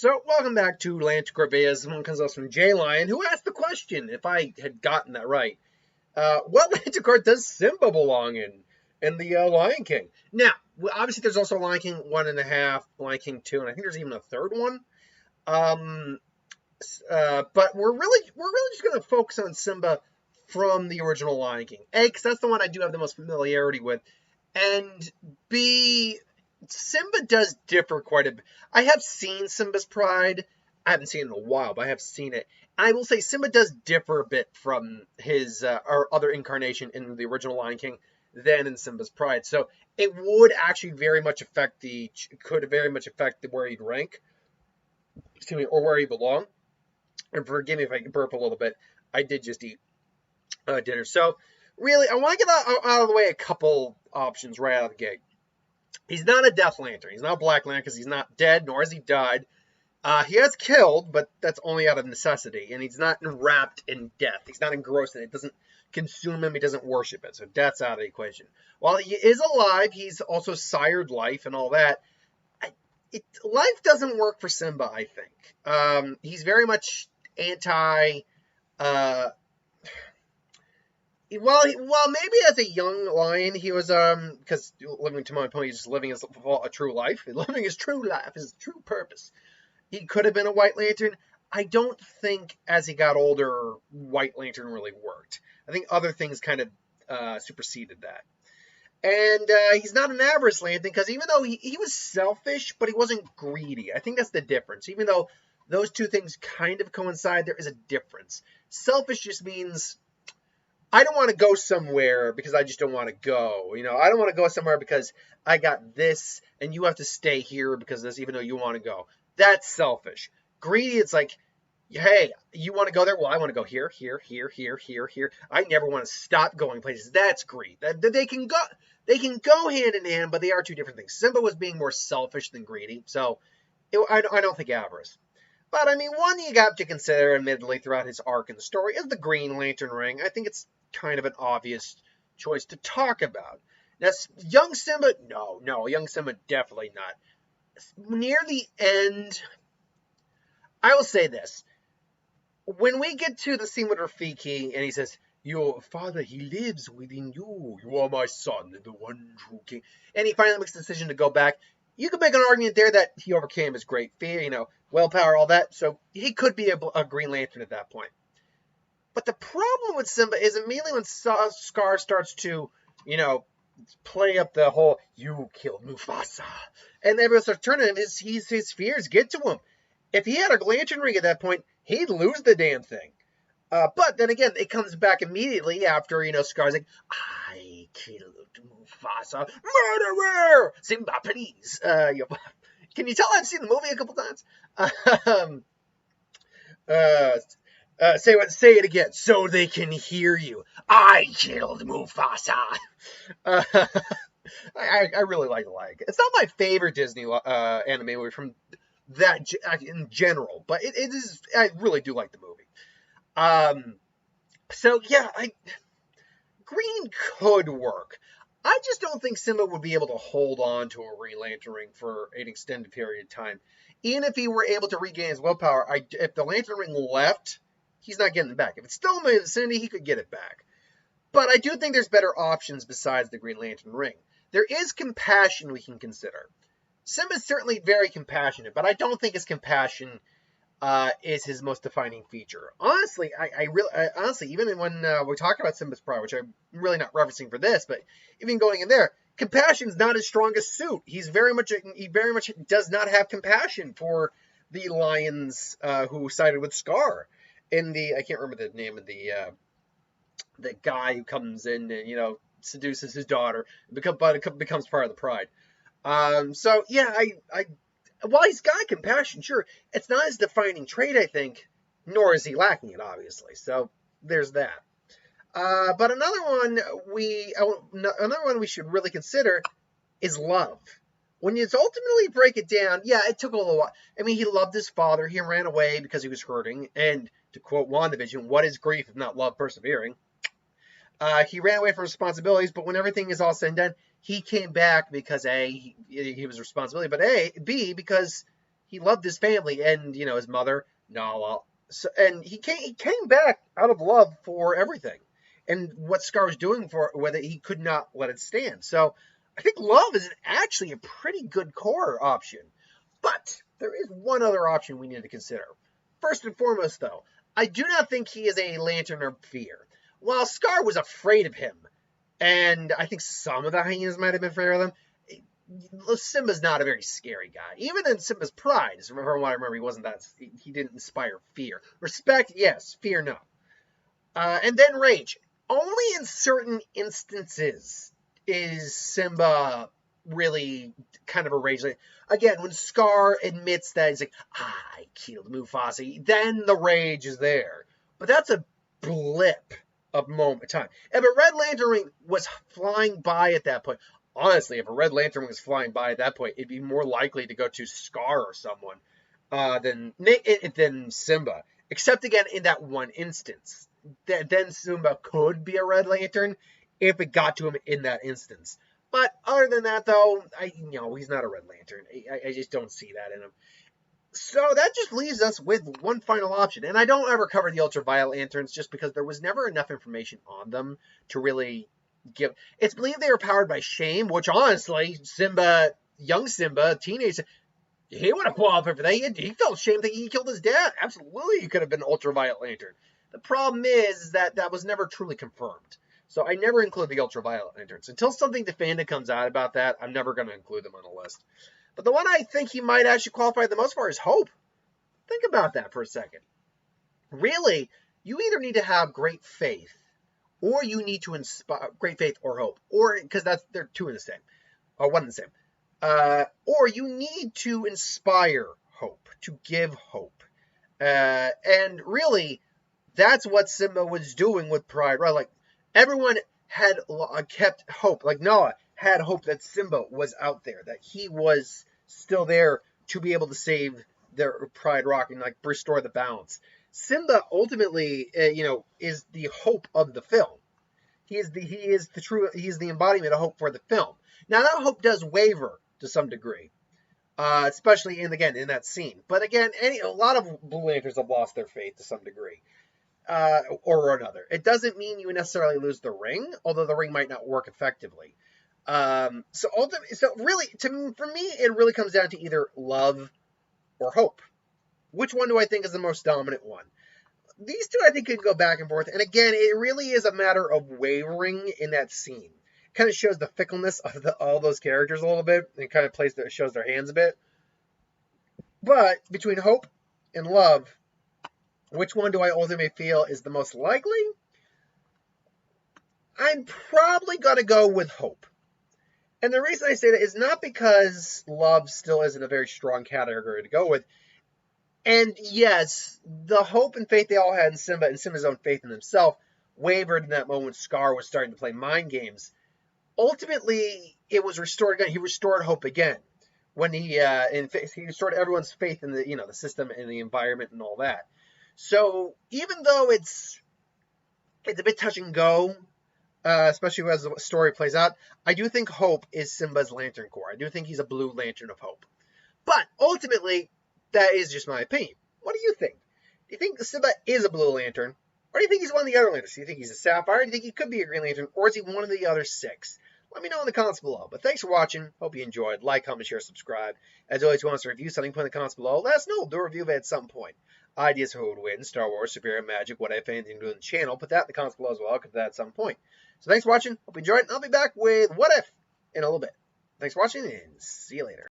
So, welcome back to Lance Corbea's. This one comes us from J Lion, who asked the question, if I had gotten that right. What Lantern Corps does Simba belong in the Lion King? Now, obviously, there's also Lion King 1.5, Lion King 2, and I think there's even a third one. But we're really just going to focus on Simba from the original Lion King. A, because that's the one I do have the most familiarity with, and B, Simba does differ quite a bit. I have seen Simba's Pride. I haven't seen it in a while, but I have seen it. And I will say Simba does differ a bit from his or other incarnation in the original Lion King than in Simba's Pride. So it would actually very much affect where he'd rank, excuse me, or where he belong. And forgive me if I burp a little bit. I did just eat dinner. So really, I want to get out of the way a couple options right out of the gate. He's not a Death Lantern. He's not a Black Lantern because he's not dead, nor has he died. He has killed, but that's only out of necessity. And he's not wrapped in death. He's not engrossed in it. It doesn't consume him. He doesn't worship it. So death's out of the equation. While he is alive, he's also sired life and all that. Life doesn't work for Simba, I think. He's very much anti... Well, maybe as a young lion, he was, because living to my point, he's just living a true life. Living his true life, his true purpose. He could have been a White Lantern. I don't think as he got older, White Lantern really worked. I think other things kind of superseded that. And he's not an avarice Lantern, because even though he was selfish, but he wasn't greedy. I think that's the difference. Even though those two things kind of coincide, there is a difference. Selfish just means... I don't want to go somewhere because I just don't want to go. You know, I don't want to go somewhere because I got this and you have to stay here because of this, even though you want to go. That's selfish. Greedy, it's like, hey, you want to go there? Well, I want to go here, here, here, here, here, here. I never want to stop going places. That's greed. They can go hand in hand, but they are two different things. Simba was being more selfish than greedy, so I don't think avarice. But, I mean, one you got to consider, admittedly, throughout his arc in the story is the Green Lantern ring. I think it's kind of an obvious choice to talk about. Now, young Simba, no, young Simba, definitely not. Near the end, I will say this. When we get to the scene with Rafiki, and he says, your father, he lives within you. You are my son, the one true king. And he finally makes the decision to go back. You could make an argument there that he overcame his great fear, willpower, all that. So he could be a Green Lantern at that point. But the problem with Simba is immediately when Scar starts to, play up the whole, you killed Mufasa. And everyone starts turning him, his fears get to him. If he had a lantern ring at that point, he'd lose the damn thing. But then again, it comes back immediately after, Scar's like, I killed Mufasa. Murderer! Simba, please. Can you tell I've seen the movie a couple times? Say it again, so they can hear you. I killed Mufasa. I really like the Lion King. It's not my favorite Disney anime movie from that in general, but it is. I really do like the movie. So yeah, Green could work. I just don't think Simba would be able to hold on to a Green Lantern ring for an extended period of time. Even if he were able to regain his willpower, if the Lantern ring left, he's not getting it back. If it's still in the vicinity, he could get it back. But I do think there's better options besides the Green Lantern ring. There is compassion we can consider. Simba's certainly very compassionate, but I don't think his compassion is his most defining feature. Honestly, honestly, even when we talk about Simba's Pride, which I'm really not referencing for this, but even going in there, compassion's not his strongest suit. He very much does not have compassion for the lions who sided with Scar. I can't remember the name of the guy who comes in and seduces his daughter, but it becomes part of the Pride. So yeah, while he's got compassion, sure, it's not his defining trait, I think, nor is he lacking it, obviously. So there's that. But another one we should really consider is love. When you ultimately break it down, yeah, it took a little while. I mean, he loved his father. He ran away because he was hurting. And to quote WandaVision, what is grief if not love persevering? He ran away from responsibilities, but when everything is all said and done, he came back because A, he was responsibility, but B, because he loved his family and, you know, his mother. No, well, so, and he came back out of love for everything. And what Scar was doing for whether he could not let it stand. So I think love is actually a pretty good core option. But there is one other option we need to consider. First and foremost, though, I do not think he is a lantern of fear. While Scar was afraid of him, and I think some of the hyenas might have been afraid of him, Simba's not a very scary guy. Even in Simba's pride, from what I remember, he didn't inspire fear. Respect, yes. Fear, no. And then rage. Only in certain instances is Simba really kind of a rage. Again, when Scar admits that he's like, I killed Mufasa, then the rage is there. But that's a blip of moment of time. If a Red Lantern was flying by at that point, honestly, if a Red Lantern was flying by at that point, it'd be more likely to go to Scar or someone than Simba. Except again in that one instance. Then Simba could be a Red Lantern if it got to him in that instance. But other than that, though, he's not a Red Lantern. I just don't see that in him. So that just leaves us with one final option. And I don't ever cover the Ultraviolet Lanterns just because there was never enough information on them to really give. It's believed they were powered by shame, which honestly, young Simba, teenager, he would have qualified for that. He felt shame that he killed his dad. Absolutely, he could have been Ultraviolet Lantern. The problem is that was never truly confirmed. So I never include the Ultraviolet Lanterns. Until something definitive comes out about that, I'm never going to include them on the list. But the one I think he might actually qualify the most for is Hope. Think about that for a second. Really, you either need to have great faith, or you need to inspire great faith or hope, or because they're two in the same, or one in the same. Or you need to inspire hope, to give hope, and really, that's what Simba was doing with Pride, right? Like everyone had kept hope, like Noah had hope that Simba was out there, that he was still there to be able to save their Pride Rock and like restore the balance. Simba ultimately, is the hope of the film. He is the embodiment of hope for the film. Now that hope does waver to some degree, especially in that scene. But again, a lot of Blue Lanterns have lost their faith to some degree. Or another. It doesn't mean you necessarily lose the ring, although the ring might not work effectively. So really, for me, it really comes down to either love or hope. Which one do I think is the most dominant one? These two, I think, can go back and forth. And again, it really is a matter of wavering in that scene. It kind of shows the fickleness of all those characters a little bit. It kind of shows their hands a bit. But between hope and love, which one do I ultimately feel is the most likely? I'm probably going to go with hope. And the reason I say that is not because love still isn't a very strong category to go with. And yes, the hope and faith they all had in Simba and Simba's own faith in himself wavered in that moment Scar was starting to play mind games. Ultimately, it was restored again. He restored hope again when he restored everyone's faith in the system and the environment and all that. So even though it's a bit touch and go, especially as the story plays out, I do think hope is Simba's lantern core. I do think he's a blue lantern of hope. But ultimately, that is just my opinion. What do you think? Do you think Simba is a blue lantern? Or do you think he's one of the other lanterns? Do you think he's a sapphire? Do you think he could be a green lantern? Or is he one of the other 6? Let me know in the comments below. But thanks for watching. Hope you enjoyed. Like, comment, share, subscribe. As always, if you want us to review something, put in the comments below. Let us know. We'll do a review of it at some point. Ideas for who would win, Star Wars, Superior Magic, what if anything to do in the channel. Put that in the comments below as well. I'll get to that at some point. So thanks for watching. Hope you enjoyed. And I'll be back with What If in a little bit. Thanks for watching and see you later.